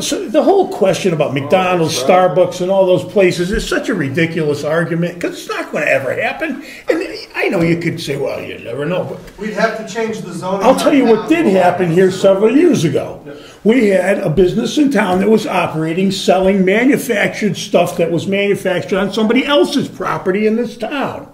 so the whole question about McDonald's, Starbucks, and all those places is such a ridiculous argument because it's not going to ever happen. And I know you could say, well, you never know. But we'd have to change the zoning. I'll tell you what did happen here several years ago. We had a business in town that was operating, selling manufactured stuff that was manufactured on somebody else's property in this town.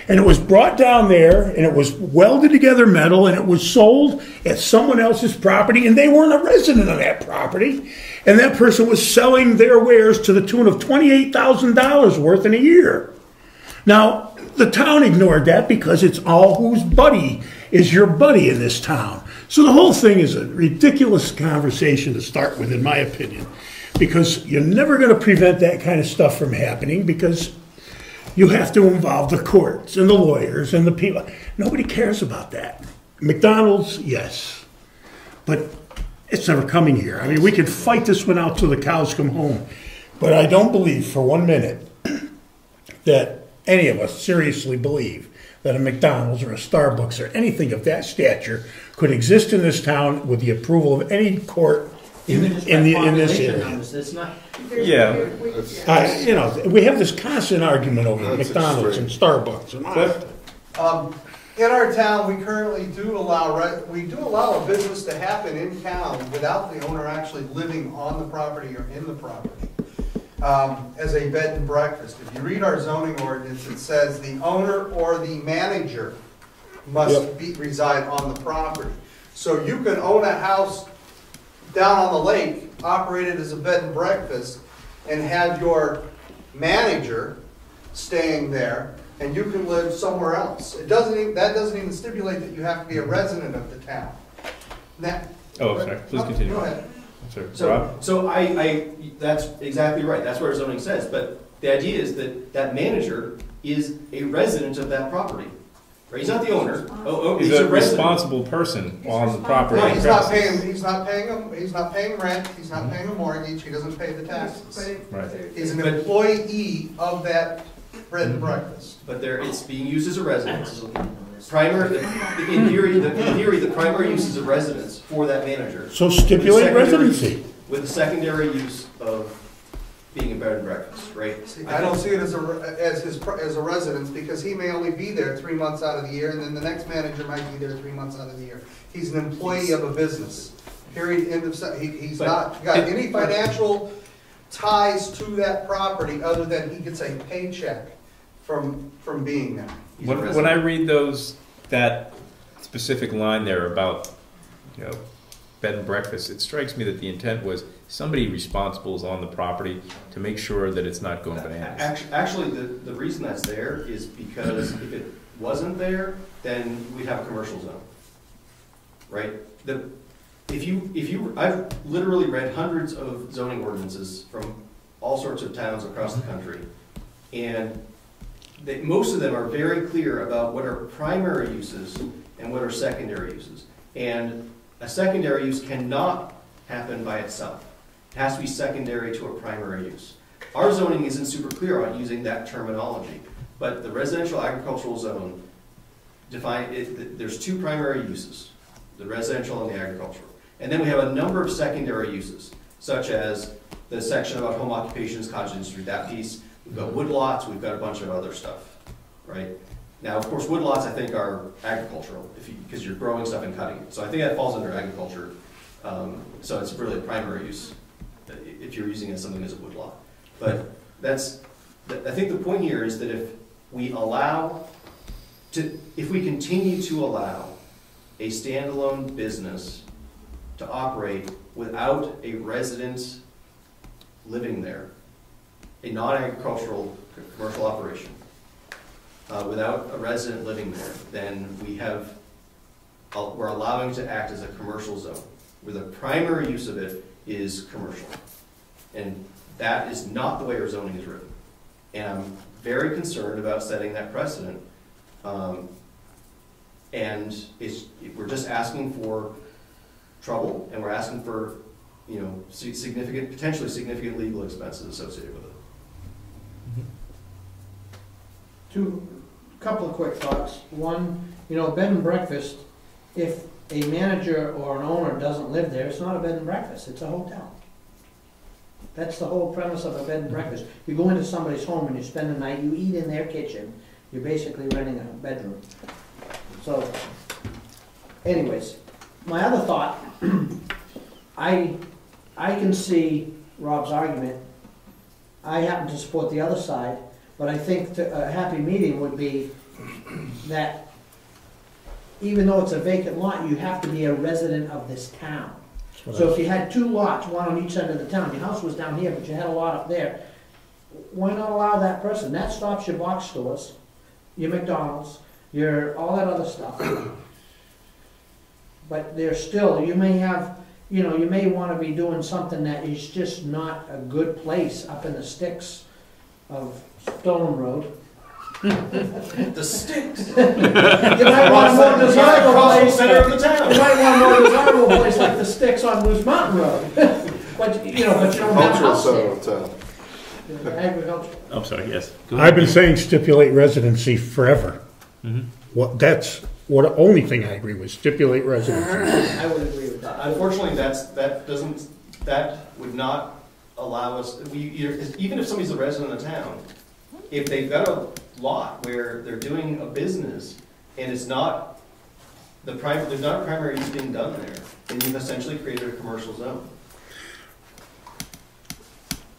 And it was brought down there, and it was welded together metal, and it was sold at someone else's property, and they weren't a resident of that property. And that person was selling their wares to the tune of $28,000 worth in a year. Now, the town ignored that because it's all whose buddy is your buddy in this town. So the whole thing is a ridiculous conversation to start with, in my opinion, because you're never going to prevent that kind of stuff from happening because you have to involve the courts and the lawyers and the people. Nobody cares about that. McDonald's, yes. But it's never coming here. I mean, we could fight this one out till the cows come home. But I don't believe for 1 minute that any of us seriously believe that a McDonald's or a Starbucks or anything of that stature could exist in this town with the approval of any court in this area. It's not. You know, we have this constant argument over McDonald's and Starbucks and all that. In our town, we currently do allow a business to happen in town without the owner actually living on the property or in the property. As a bed and breakfast. If you read our zoning ordinance, it says the owner or the manager must reside on the property. So you can own a house down on the lake, operate it as a bed and breakfast, and have your manager staying there, and you can live somewhere else. That doesn't even stipulate that you have to be a resident of the town. Sorry. Please continue. Go ahead. So I that's exactly right. That's what our zoning says. But the idea is that that manager is a resident of that property. Right? He's not the owner. He's a responsible person on the property. No, he's not paying rent. He's not paying a mortgage. He doesn't pay the taxes. Right. He's an employee of that bread and breakfast. But it's being used as a residence. In theory, the primary use is a residence for that manager. So stipulate residency. With the secondary use of being a bed and breakfast, right? See, I don't see it as a residence because he may only be there 3 months out of the year, and then the next manager might be there 3 months out of the year. He's an employee of a business. Period. End of. He's not got any financial ties to that property other than he gets a paycheck from being there. When I read that specific line there about, bed and breakfast, it strikes me that the intent was somebody responsible is on the property to make sure that it's not going bananas. Actually, the reason that's there is because if it wasn't there, then we'd have a commercial zone, right? I've literally read hundreds of zoning ordinances from all sorts of towns across the country, and most of them are very clear about what are primary uses and what are secondary uses. And a secondary use cannot happen by itself. It has to be secondary to a primary use. Our zoning isn't super clear on using that terminology, but the residential agricultural zone there's two primary uses, the residential and the agricultural. And then we have a number of secondary uses, such as the section about home occupations, cottage industry, that piece. We've got woodlots, we've got a bunch of other stuff, right? Now, of course, woodlots, I think, are agricultural, because you're growing stuff and cutting it. So I think that falls under agriculture. So it's really a primary use, if you're using it as something as a woodlot. But I think the point here is that if we continue to allow a standalone business to operate without a resident living there, a non-agricultural commercial operation, without a resident living there, then we're allowing it to act as a commercial zone, where the primary use of it is commercial. And that is not the way our zoning is written. And I'm very concerned about setting that precedent. And we're just asking for trouble, and we're asking for potentially significant legal expenses associated with it. Couple of quick thoughts. One, bed and breakfast, if a manager or an owner doesn't live there, it's not a bed and breakfast, it's a hotel. That's the whole premise of a bed and breakfast. You go into somebody's home and you spend the night, you eat in their kitchen, you're basically renting a bedroom. So, anyways, my other thought, I can see Rob's argument. I happen to support the other side, but I think a happy medium would be that even though it's a vacant lot, you have to be a resident of this town. So if you had 2 lots, one on each end of the town, your house was down here, but you had a lot up there, why not allow that person? That stops your box stores, your McDonald's, your, all that other stuff. But there's still, you may have, you know, you may want to be doing something that is just not a good place up in the sticks of Stone Road. The sticks. You might want a more desirable place. Center of the town. You might want a more desirable place like the sticks on Moose Mountain Road. But you know, but you don't have a house there. Agriculture. I'm sorry, yes. I've been saying stipulate residency forever. That's what the only thing I agree with, stipulate residency. I would agree with that. Unfortunately, that would not allow us, even if somebody's a resident of town, if they've got a lot where they're doing a business and it's not there's not a primary use being done there, then you've essentially created a commercial zone.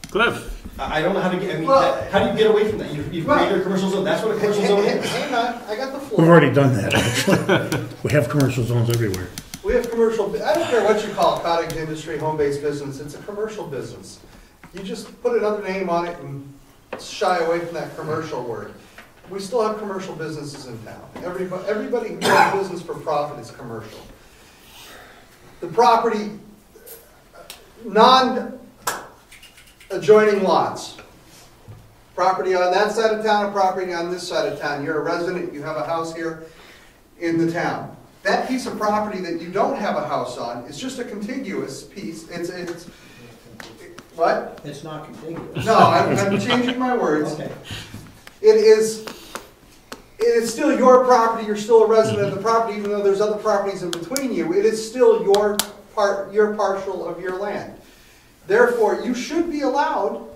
Cliff. I don't know how to get, I mean, Well, how do you get away from that? You've created a commercial zone, that's what a commercial zone is. Hang on, I got the floor. We've already done that, actually. We have commercial zones everywhere. We have commercial, I don't care what you call it, cottage industry, home-based business, it's a commercial business. You just put another name on it and shy away from that commercial word. We still have commercial businesses in town. Everybody who does business for profit is commercial. The property, non-adjoining lots. Property on that side of town, and property on this side of town. You're a resident, you have a house here in the town. That piece of property that you don't have a house on is just a contiguous piece. It's what? It's not contiguous. No, I'm changing my words. Okay. It is still your property, you're still a resident of the property, even though there's other properties in between you. It is still your partial of your land. Therefore, you should be allowed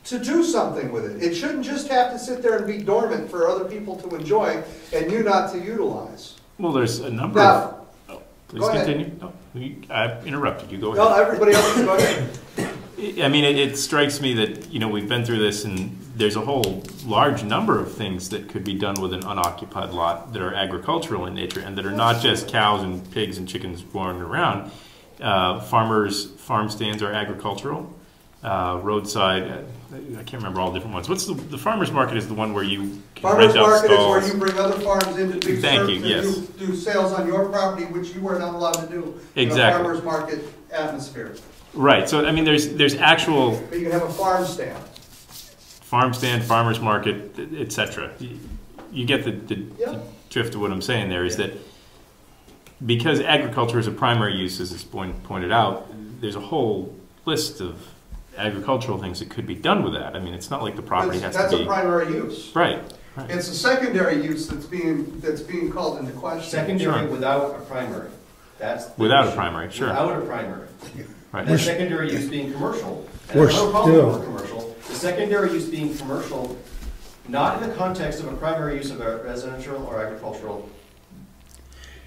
to do something with it. It shouldn't just have to sit there and be dormant for other people to enjoy and you not to utilize. Well, there's a number Now, of... Oh, please go ahead. continue. No, I interrupted you. Go ahead. No, everybody else can go ahead. I mean, it strikes me that, you know, we've been through this and there's a whole large number of things that could be done with an unoccupied lot that are agricultural in nature and that are not just cows and pigs and chickens wandering around. Farm stands are agricultural. Roadside, I can't remember all the different ones. What's the farmer's market is the one where you can Farmer's rent out market stalls. is where you bring other farms in to do Thank you, yes. do sales on your property, which you are not allowed to do Exactly. in a farmer's market atmosphere. Right, so I mean there's actual But you can have a farm stand. farm stand, farmer's market, etc. You get the Yep. drift of what I'm saying there is that because agriculture is a primary use, as it's pointed out, there's a whole list of agricultural things that could be done with that. I mean, it's not like the property has to That's be... a primary use. Right. It's a secondary use that's being called into question. Secondary Sure. without a primary. That's the Without a issue. primary, sure. Without a primary. Right. And secondary use being commercial. And We're I have no problem still- with commercial. The secondary use being commercial, not in the context of a primary use of a residential or agricultural,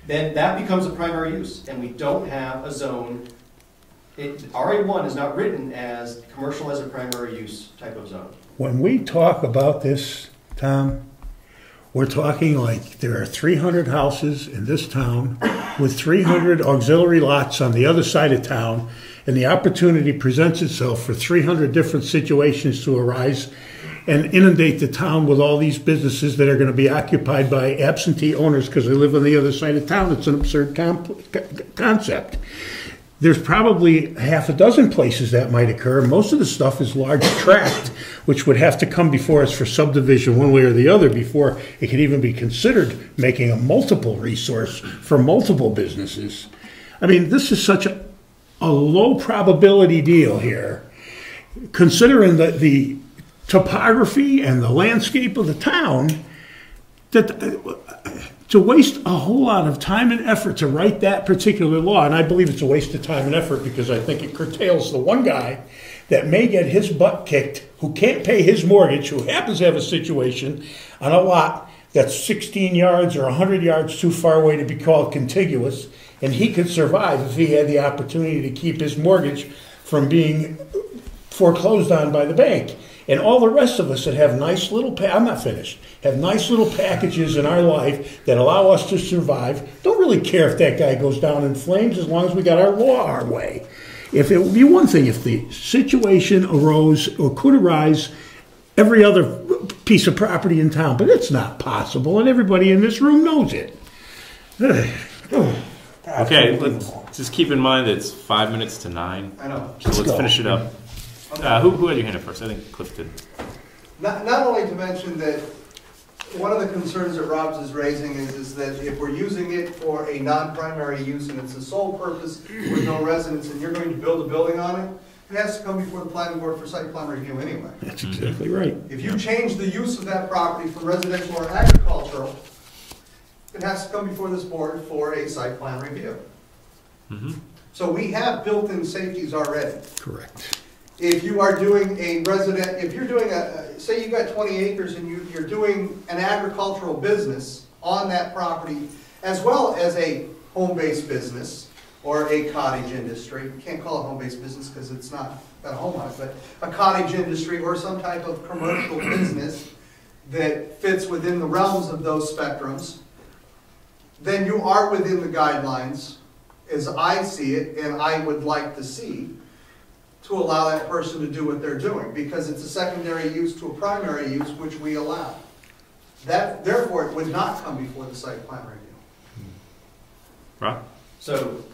then that becomes a primary use. And we don't have a zone. RA1 is not written as commercial as a primary use type of zone. When we talk about this, Tom, we're talking like there are 300 houses in this town with 300 auxiliary lots on the other side of town, and the opportunity presents itself for 300 different situations to arise and inundate the town with all these businesses that are going to be occupied by absentee owners because they live on the other side of town. It's an absurd concept. There's probably half a dozen places that might occur. Most of the stuff is large tract, which would have to come before us for subdivision one way or the other before it could even be considered making a multiple resource for multiple businesses. I mean, this is such a low probability deal here, considering the topography and the landscape of the town, that to waste a whole lot of time and effort to write that particular law, and I believe it's a waste of time and effort because I think it curtails the one guy that may get his butt kicked, who can't pay his mortgage, who happens to have a situation on a lot that's 16 yards or 100 yards too far away to be called contiguous, and he could survive if he had the opportunity to keep his mortgage from being foreclosed on by the bank. And all the rest of us that have nice little, I'm not finished, have nice little packages in our life that allow us to survive, don't really care if that guy goes down in flames as long as we got our law our way. If it would be one thing if the situation arose or could arise every other piece of property in town, but it's not possible, and everybody in this room knows it. Okay, let's just keep in mind that it's 5 minutes to 9. I know. So let's finish it up. Who had your hand up first? I think Cliff did. Not only to mention that one of the concerns that Rob's is raising is that if we're using it for a non-primary use and it's a sole purpose with no residence and you're going to build a building on it, it has to come before the planning board for site plan review anyway. That's exactly right. If you change the use of that property from residential or agricultural, it has to come before this board for a site plan review. Mm-hmm. So we have built-in safeties already. Correct. If you are doing a resident, if you're doing say you've got 20 acres and you're doing an agricultural business on that property, as well as a home-based business or a cottage industry, you can't call it home-based business because it's not got a home on it, but a cottage industry or some type of commercial business that fits within the realms of those spectrums, then you are within the guidelines, as I see it, and I would like to see, to allow that person to do what they're doing, because it's a secondary use to a primary use, which we allow. That, therefore, it would not come before the site plan review. Right? So,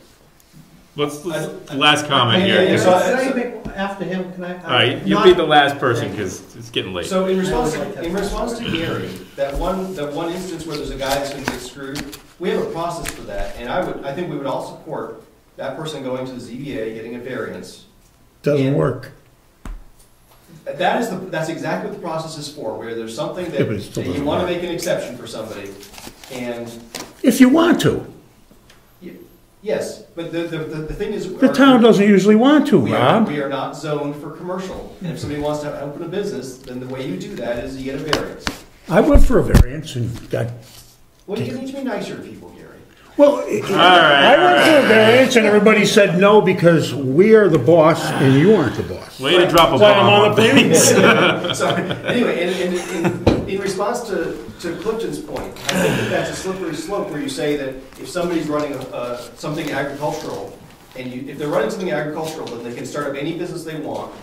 Last comment here. Yeah, Can I make, after him, can I? All right, you'll be the last person because it's getting late. so in response to Gary, that one instance where there's a guy that's going to get screwed, we have a process for that, and I think we would all support that person going to the ZBA, getting a variance. Doesn't work. That's exactly what the process is for, where there's something Yeah, but it that still you doesn't want to work. make an exception for somebody, and If you want to. yes, but the thing is, The town doesn't usually want to, we Rob. are not zoned for commercial, and if somebody wants to open a business, then the way you do that is you get a variance. I went for a variance and got, Well, you need to be nicer to people, Gary. well, I went for a variance and everybody said no because we are the boss and you aren't the boss. Way to drop a That's why I'm bomb on on the things. So anyway, in response to Clifton's point, I think that's a slippery slope where you say that if somebody's running something agricultural, and if they're running something agricultural, then they can start up any business they want,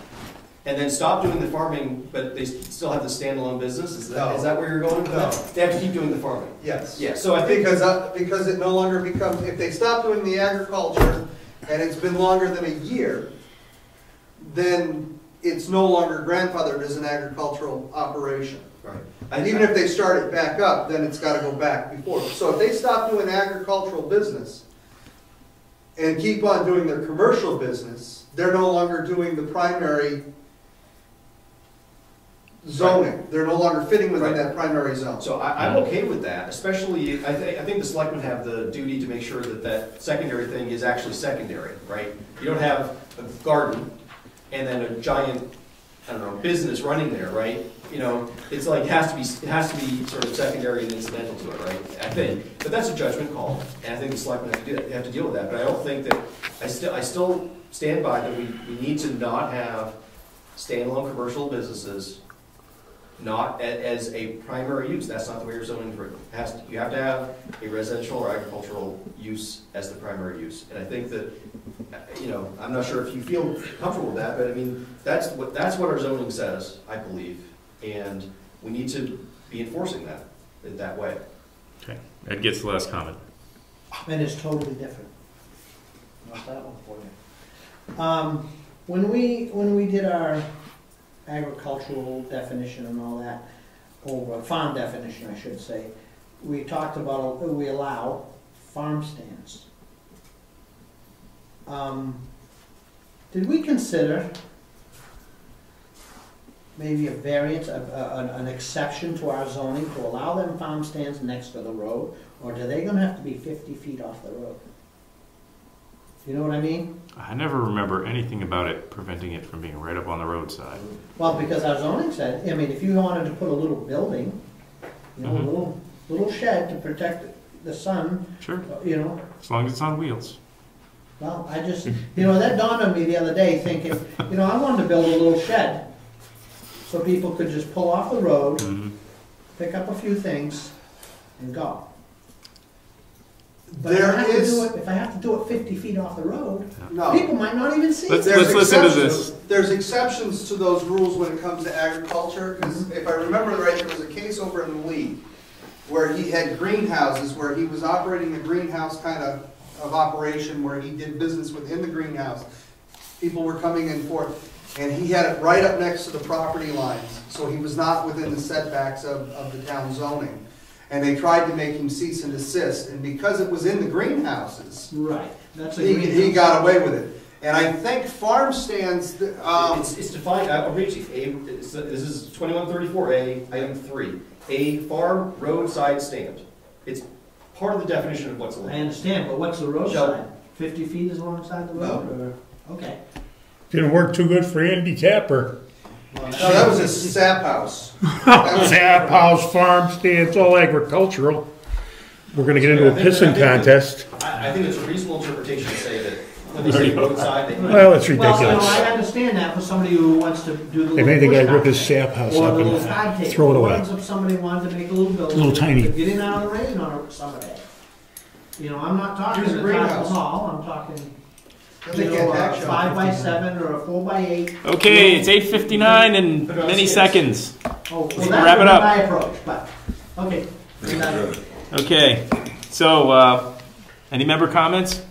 and then stop doing the farming, but they still have the standalone business. Is that where you're going with that? They have to keep doing the farming. Yes. Yeah. So I think Because it no longer becomes, if they stop doing the agriculture and it's been longer than a year, then it's no longer grandfathered as an agricultural operation. right. And even if they start it back up, then it's got to go back before. So if they stop doing agricultural business and keep on doing their commercial business, they're no longer doing the primary zoning. They're no longer fitting within Right. that primary zone. So I'm okay with that, especially, I think the selectmen have the duty to make sure that that secondary thing is actually secondary, right? You don't have a garden and then a giant, I don't know, business running there, right? You know, it's like, it has to be sort of secondary and incidental to it, right? I think, but that's a judgment call, and I think the selectmen have to deal with that, but I don't think that, I still stand by that we need to not have standalone commercial businesses not as a primary use. That's not the way your zoning is written. You have to have a residential or agricultural use as the primary use. And I think that, you know, I'm not sure if you feel comfortable with that, but I mean, that's what our zoning says, I believe. And we need to be enforcing that in that way. Okay, Ed gets the last comment. And it's totally different. Not that one for you. When we did our agricultural definition and all that, or farm definition, I should say, we talked about, we allow farm stands. Did we consider maybe a variance, an exception to our zoning to allow them farm stands next to the road? or do they gonna have to be 50 feet off the road? You know what I mean? I never remember anything about it preventing it from being right up on the roadside. Well, because our zoning said, I mean, if you wanted to put a little building, you know, a little shed to protect the sun, Sure, you know, as long as it's on wheels. well, I just, you know, that dawned on me the other day thinking, you know, I wanted to build a little shed so people could just pull off the road, pick up a few things, and go. But if I have to do it 50 feet off the road, No. people might not even see it. Let's listen to this. There's exceptions to those rules when it comes to agriculture, because if I remember right, there was a case over in Lee where he had greenhouses, where he was operating a greenhouse kind of operation where he did business within the greenhouse. People were coming in for it, and he had it right up next to the property lines, so he was not within the setbacks of the town zoning. And they tried to make him cease and desist, and because it was in the greenhouses, Right. That's a he got away with it. And I think farm stands, It's defined, I'll read you, this is 2134A, item 3, a farm roadside stand. It's part of the definition of what's I allowed. understand, but what's the roadside? Shall- 50 feet is alongside the road? Or, okay. Didn't work too good for Andy Tapper. Well, no, that was a sap house. Zap house, farm stands, all agricultural. We're gonna get into a pissing contest. I think it's a reasonable interpretation to say that when they say roadside, they. Well, it's Well, you know, ridiculous. I understand that for somebody who wants to do the If little anything, bush I'd rip his house. sap house Or up the little card and table. throw it What away. happens if somebody wanted to make a little building? Little tiny. to get in out of the rain on a summer day? You know, I'm not talking Here's a the top of greenhouse. the hall, I'm talking, They you can't know, a tax you on 5x7 or a 4x8. Okay, it's 8:59 and many seconds. Oh, well, can that's wrap it up. my approach, but, okay. we're done. Okay, so, any member comments?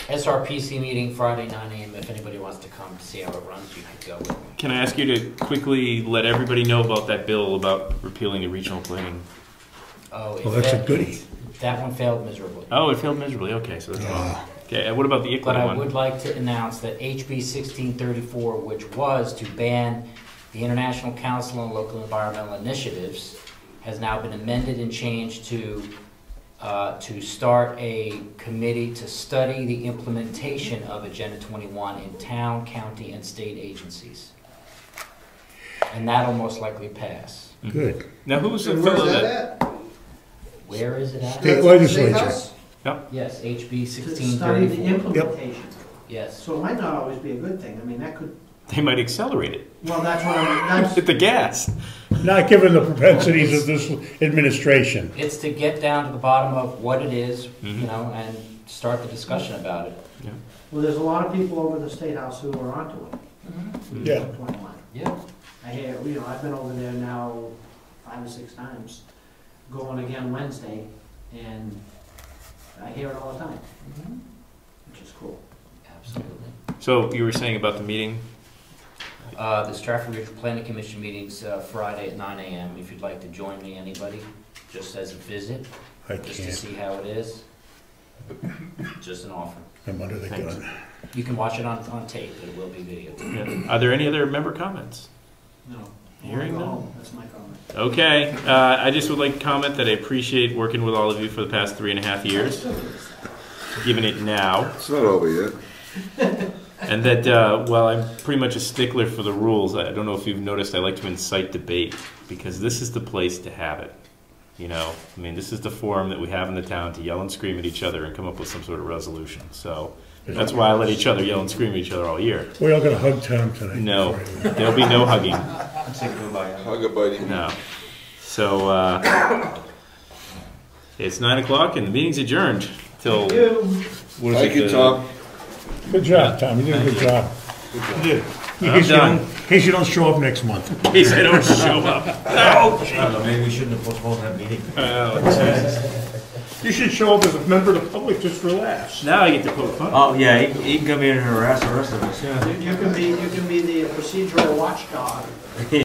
SRPC meeting Friday, 9 a.m. If anybody wants to come to see how it runs, you could go with me. Can I ask you to quickly let everybody know about that bill about repealing the regional planning? Oh, Well, that's a goodie. That one failed miserably. Oh, it failed miserably, okay, so that's wrong. Okay, and what about the But ICLA I one? would like to announce that HB 1634, which was to ban the International Council on Local Environmental Initiatives, has now been amended and changed to start a committee to study the implementation of Agenda 21 in town, county, and state agencies. And that'll most likely pass. Good. Now, who's the And where's fellow that that? at? Where is it at? State legislature. House? Yes, HB To study the 1634. implementation. Yes. So it might not always be a good thing, I mean, that could, They might accelerate it. well, that's what that's, Hit the gas. Not given the propensities of this administration. It's to get down to the bottom of what it is, Mhm. you know, and start the discussion about it. well, there's a lot of people over the State House who are onto it. Yeah. 21. Yeah. I hear, you know, I've been over there now 5 or 6 times, going again Wednesday, and I hear it all the time, which is cool. Absolutely. So you were saying about the meeting? The Stratford Regional Planning Commission meeting's Friday at 9 a.m. If you'd like to join me, anybody, just as a visit, I just to can't. see how it is. Just an offer. I'm under the Thanks. gun. You can watch it on tape, it will be videotaped. Are there any other member comments? No. Hearing Go none. home. That's my comment. Okay, I just would like to comment that I appreciate working with all of you for the past 3.5 years, giving it now, It's not over yet. and that while I'm pretty much a stickler for the rules, I don't know if you've noticed, I like to incite debate, because this is the place to have it. You know, I mean, this is the forum that we have in the town to yell and scream at each other and come up with some sort of resolution. So that's why I let each other yell and scream at each other all year. We all gonna hug Tom tonight. No, there'll be no hugging. Hug a buddy. No. So it's 9 o'clock and the meeting's adjourned till. What is Thank it, you, Tom. Good job, Tom. You did a good job. You did. I'm done. In case you don't show up next month. In case I don't show up. No. Maybe we shouldn't have postponed that meeting. Oh, Jesus. You should show up as a member of the public just for laughs. Now I get to poke fun. Oh, yeah, he can come in and harass the rest of us, yeah. You can be the procedural watchdog.